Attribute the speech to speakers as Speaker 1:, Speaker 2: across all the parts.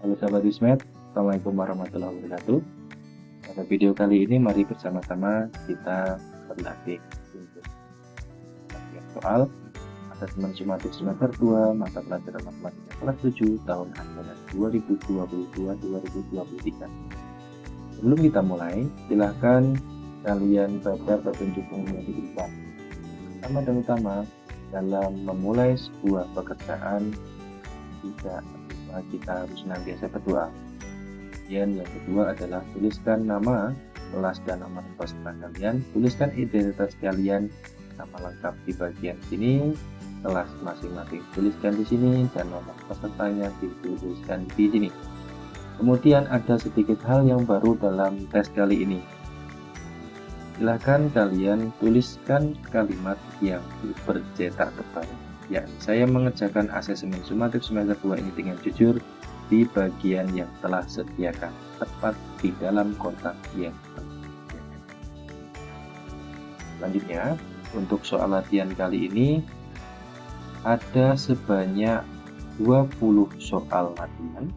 Speaker 1: Halo sahabat Wismed, Assalamualaikum warahmatullahi wabarakatuh. Pada video kali ini mari bersama-sama kita berlatih untuk latihan soal asesmen sumatif semester 2 mata pelajaran matematika kelas 7 tahun ajaran 2022-2023. Sebelum kita mulai, silahkan kalian baca petunjuk yang diberikan. Pertama dan utama, dalam memulai sebuah pekerjaan kita harus senantiasa berdoa. Kemudian yang kedua adalah tuliskan nama kelas dan nama peserta kalian, tuliskan identitas kalian, nama lengkap di bagian sini, kelas masing-masing tuliskan di sini, dan nomor pesertanya dituliskan di sini. Kemudian ada sedikit hal yang baru dalam tes kali ini. Silahkan kalian tuliskan kalimat yang bercetak tebal. Ya, saya mengerjakan asesmen sumatif semester 2 ini dengan jujur di bagian yang telah sediakan, tepat di dalam kotak yang tersediakan. Selanjutnya, untuk soal latihan kali ini ada sebanyak 20 soal latihan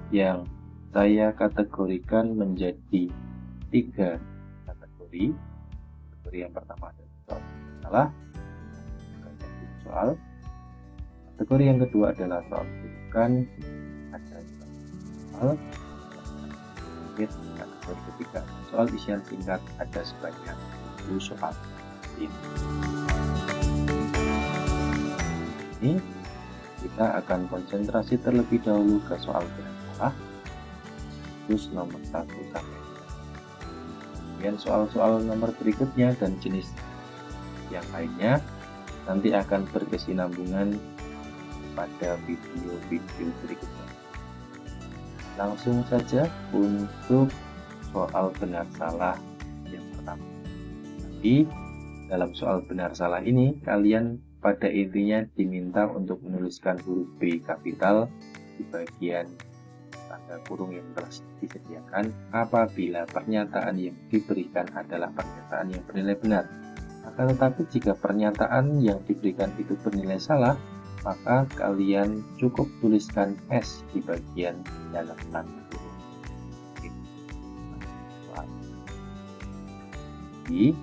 Speaker 1: yang saya kategorikan menjadi 3 kategori. Kategori yang pertama adalah soal salah, soal. Kategori yang kedua adalah soal bukan, ada soal. Kategori ketiga soal isian singkat, ada sebanyak 10 soal. Ini kita akan konsentrasi terlebih dahulu ke soal benar salah, terus nomor 1 sampai. Kemudian soal-soal nomor berikutnya dan jenis yang lainnya nanti akan berkesinambungan pada video-video berikutnya. Langsung saja untuk soal benar salah yang pertama. Jadi dalam soal benar salah ini kalian pada intinya diminta untuk menuliskan huruf B kapital di bagian tanda kurung yang telah disediakan apabila pernyataan yang diberikan adalah pernyataan yang bernilai benar. Akan tetapi jika pernyataan yang diberikan itu bernilai salah, maka kalian cukup tuliskan S di bagian dalam tanda kurung. Jadi,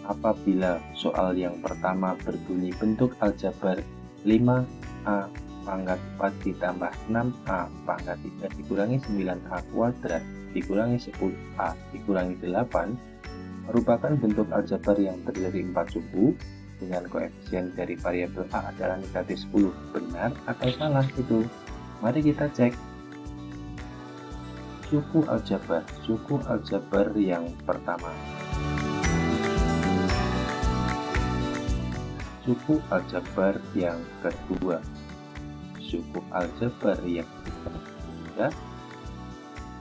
Speaker 1: apabila soal yang pertama berbunyi bentuk aljabar 5A pangkat 4 ditambah 6A pangkat 3 dikurangi 9A kuadrat dikurangi 10A dikurangi 8 merupakan bentuk aljabar yang terdiri dari 4 suku dengan koefisien dari variabel A adalah negatif 10. Benar atau salah itu? Mari kita cek. Suku aljabar yang pertama. Suku aljabar yang kedua. Suku aljabar yang ketiga,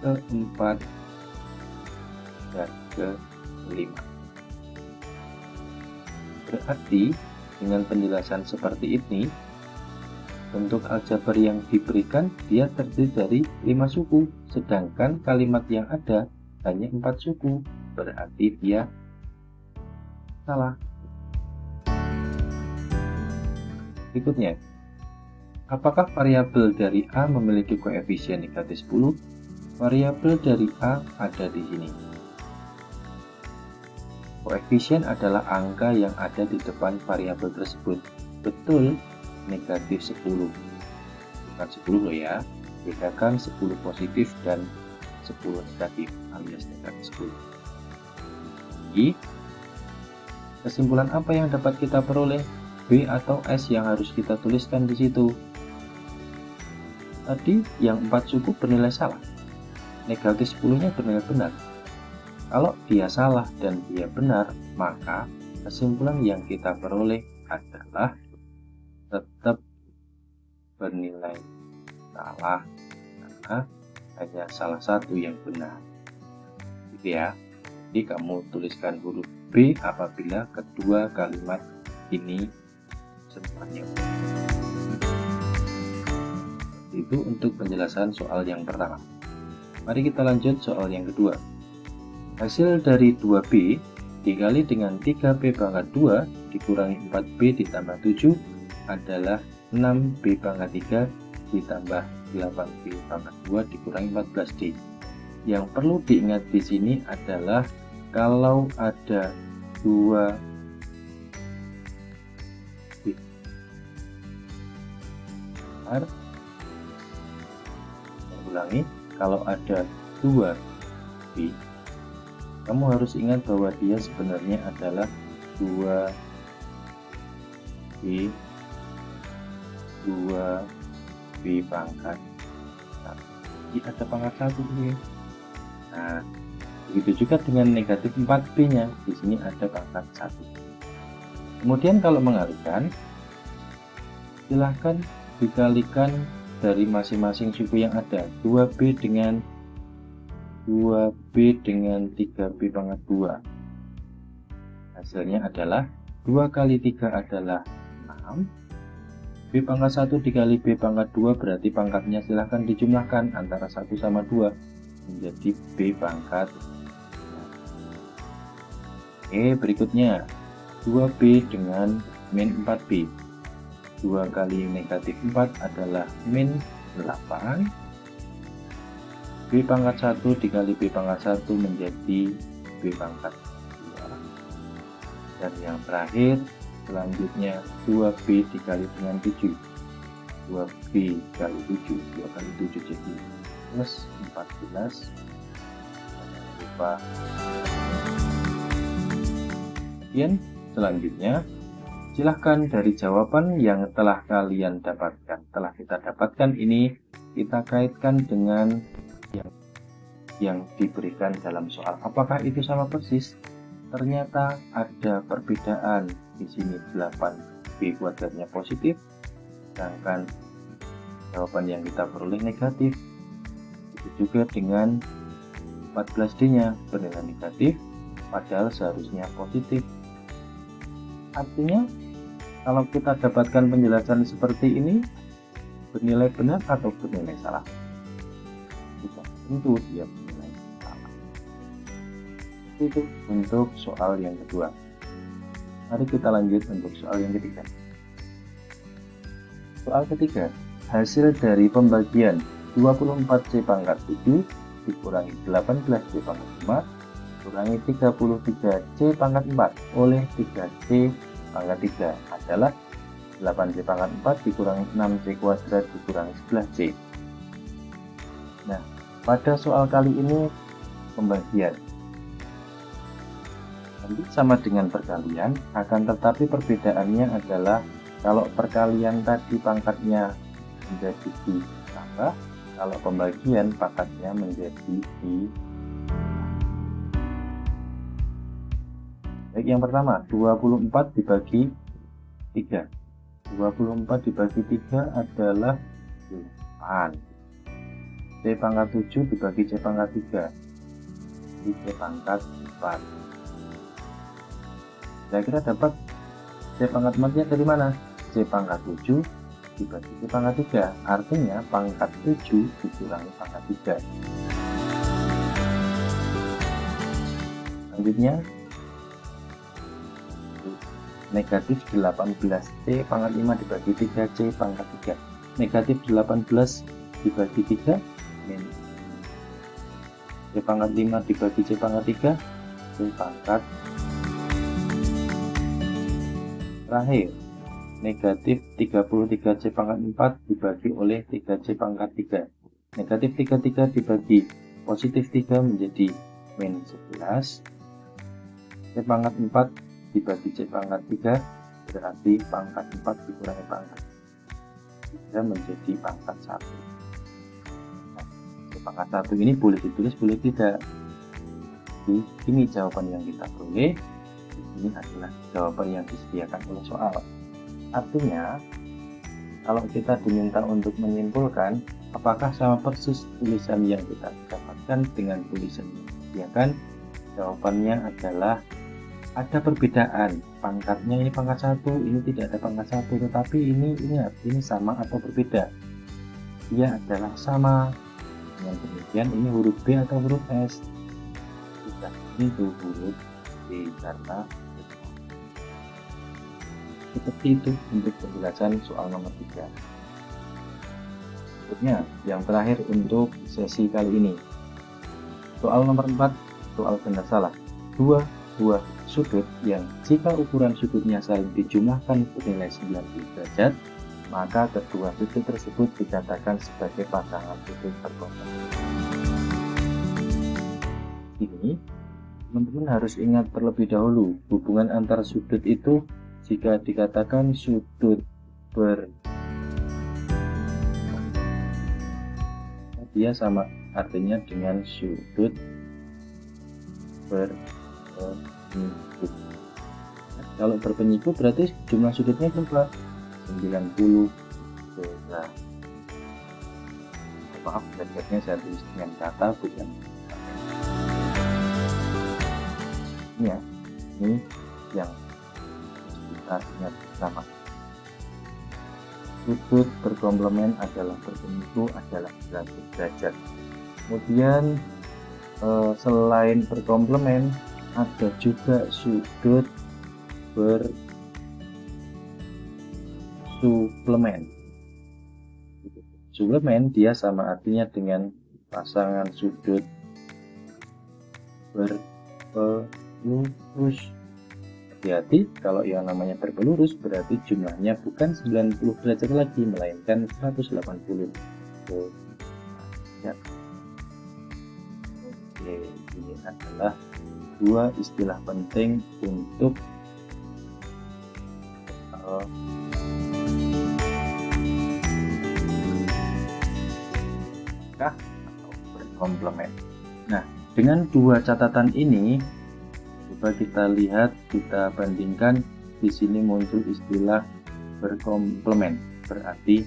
Speaker 1: keempat, dan kelima. Berarti dengan penjelasan seperti ini, bentuk aljabar yang diberikan dia terdiri dari 5 suku, sedangkan kalimat yang ada hanya 4 suku, berarti dia salah. Berikutnya, apakah variabel dari A memiliki koefisien negatif 10? Variabel dari A ada di sini. Koefisien adalah angka yang ada di depan variabel tersebut. Betul, negatif 10. Bukan 10 loh ya. Bedakan 10 positif dan 10 negatif alias negatif 10. Jadi, kesimpulan apa yang dapat kita peroleh? B atau S yang harus kita tuliskan di situ. Tadi yang 4 suku bernilai salah. Negatif 10-nya bernilai benar. Kalau dia salah dan dia benar, maka kesimpulan yang kita peroleh adalah tetap bernilai salah karena hanya salah satu yang benar. Gitu ya. Jadi kamu tuliskan huruf B apabila kedua kalimat ini semuanya. Itu untuk penjelasan soal yang pertama. Mari kita lanjut soal yang kedua. Hasil dari 2B dikali dengan 3B pangkat 2 dikurangi 4B ditambah 7 adalah 6B pangkat 3 ditambah 8B pangkat 2 dikurangi 14D. Yang perlu diingat di sini adalah kalau ada 2 B. Saya ulangi, kalau ada 2 B, kamu harus ingat bahwa dia sebenarnya adalah 2 B 2B pangkat 1. Jadi ada pangkat 1 ini. Nah, begitu juga dengan negatif 4B nya, di sini ada pangkat 1. Kemudian kalau mengalihkan, silahkan dikalikan dari masing-masing suku yang ada. 2B dengan 3B pangkat 2. Hasilnya adalah 2 kali 3 adalah 6. B pangkat 1 dikali B pangkat 2 berarti pangkatnya silahkan dijumlahkan antara 1 sama 2 menjadi B pangkat. Oke, berikutnya 2B dengan min 4B. 2 kali negatif 4 adalah min 8. B pangkat 1 dikali B pangkat 1 menjadi B pangkat 2. Dan yang terakhir selanjutnya 2B dikali dengan 7. 2B kali 7, 2 kali 7 jadi plus 14. Jangan lupa. Kemudian selanjutnya silahkan dari jawaban yang telah kalian dapatkan, telah kita dapatkan ini, kita kaitkan dengan yang diberikan dalam soal. Apakah itu sama persis? Ternyata ada perbedaan. Di sini 8B kuadratnya positif, sedangkan jawaban yang kita peroleh negatif. Itu juga dengan 14D-nya bernilai negatif, padahal seharusnya positif. Artinya, kalau kita dapatkan penjelasan seperti ini, bernilai benar atau bernilai salah? Bukan, tentu dia bernilai salah. Itu untuk soal yang kedua. Mari kita lanjut untuk soal yang ketiga. Soal ketiga, hasil dari pembagian 24C pangkat 7 dikurangi 18C pangkat 5 kurangi 33C pangkat 4 oleh 3C pangkat 3 adalah 8C pangkat 4 dikurangi 6C kuadrat dikurangi 11C. Nah, pada soal kali ini pembagian nanti sama dengan perkalian, akan tetapi perbedaannya adalah kalau perkalian tadi pangkatnya menjadi ditambah, kalau pembagian pangkatnya menjadi di. Baik, yang pertama 24 dibagi 3. 24 dibagi 3 adalah 8. C pangkat 7 dibagi C pangkat 3. Di C pangkat 4. Kira-kira dapat C pangkat 4-nya dari mana? C pangkat 7 dibagi C pangkat 3. Artinya pangkat 7 dikurangi pangkat 3. Selanjutnya negatif 18C pangkat 5 dibagi 3C pangkat 3. Negatif 18 dibagi 3 min C pangkat 5 dibagi C pangkat 3 C pangkat. Terakhir, negatif 33C pangkat 4 dibagi oleh 3C pangkat 3. Negatif 33 dibagi positif 3 menjadi min 11. C pangkat 4 dibagi C pangkat 3 berarti pangkat 4 dikurangi pangkat 3 menjadi pangkat 1. Nah, C pangkat 1 ini boleh ditulis, boleh tidak. Jadi, ini jawaban yang kita peroleh. Ini adalah jawaban yang disediakan oleh soal. Artinya, kalau kita diminta untuk menyimpulkan apakah sama persis tulisan yang kita dapatkan dengan tulisan yang disediakan, jawabannya adalah ada perbedaan. Pangkatnya ini pangkat 1, ini tidak ada pangkat 1, tetapi ini sama atau berbeda. Dia adalah sama. Dengan demikian ini huruf B atau huruf S? Tidak, itu huruf B karena seperti itu untuk penjelasan soal nomor 3. Berikutnya, yang terakhir untuk sesi kali ini. Soal nomor 4, soal benar salah. Dua buah sudut yang jika ukuran sudutnya saling dijumlahkan bernilai 90 derajat, maka kedua sudut tersebut dikatakan sebagai pasangan sudut berkomplemen. Ini teman-teman harus ingat terlebih dahulu hubungan antar sudut itu. Jika dikatakan sudut dia sama artinya dengan sudut berpenyiku. Kalau berpenyiku berarti jumlah sudutnya berapa? 90 derajat. Maaf, derajatnya saya tulis dengan kata bukan ini ya. Ini yang kita ingat bersama. Sudut berkomplemen adalah berpenyiku adalah 90 derajat. Kemudian selain berkomplemen ada juga sudut bersuplemen. Suplemen dia sama artinya dengan pasangan sudut berpelurus. Hati-hati, kalau yang namanya berpelurus berarti jumlahnya bukan 90 derajat lagi, melainkan 180 derajat. Oke, ini adalah dua istilah penting untuk atau berkomplemen. Nah, dengan dua catatan ini coba kita lihat, kita bandingkan. Di sini muncul istilah berkomplemen, berarti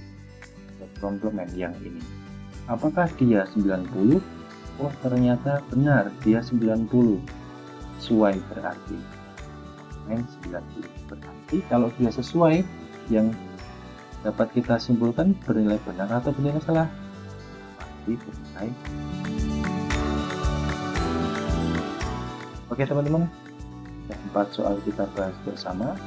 Speaker 1: berkomplemen yang ini. Apakah dia 90? Oh, ternyata benar, dia 90. Sesuai berarti. 90 berarti kalau dia sesuai, yang dapat kita simpulkan bernilai benar atau bernilai salah? Pasti bernilai. Oke teman-teman, 4 soal kita bahas bersama.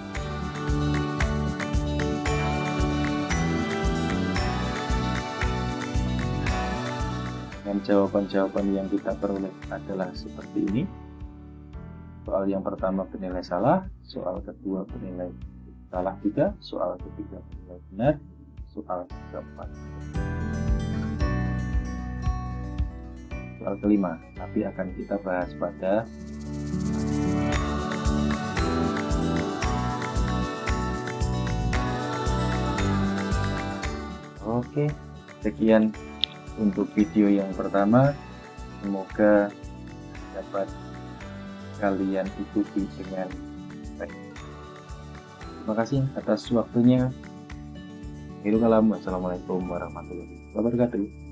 Speaker 1: Dan jawaban-jawaban yang kita peroleh adalah seperti ini. Soal yang pertama bernilai salah, soal kedua bernilai salah juga, soal ketiga bernilai benar, soal keempat soal kelima, tapi akan kita bahas pada Oke, sekian untuk video yang pertama. Semoga dapat kalian ikuti dengan baik. Terima kasih atas waktunya. Assalamualaikum warahmatullahi wabarakatuh.